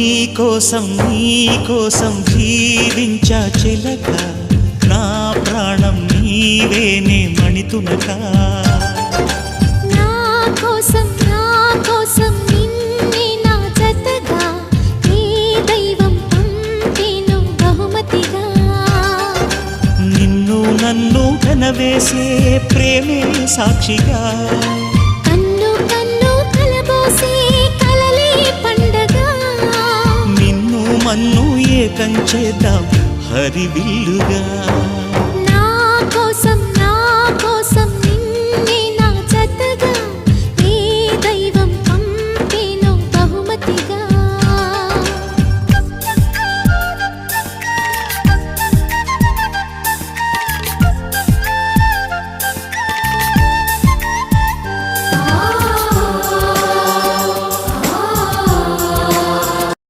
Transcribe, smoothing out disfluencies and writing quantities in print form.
నీ కోసం జీవించా చిలక నా ప్రాణం నీవేనే మణితునక నా కోసం నిన్నే నా జతగా ఈ దైవం పంపేను బహుమతిగా నిన్ను నన్ను కనవేసే ప్రేమే సాక్షిగా కన్ను కన్ను కలబోసే కలలే పండగ నిన్ను మన్ను ఏకం చేద్దాం హరివిల్లుగా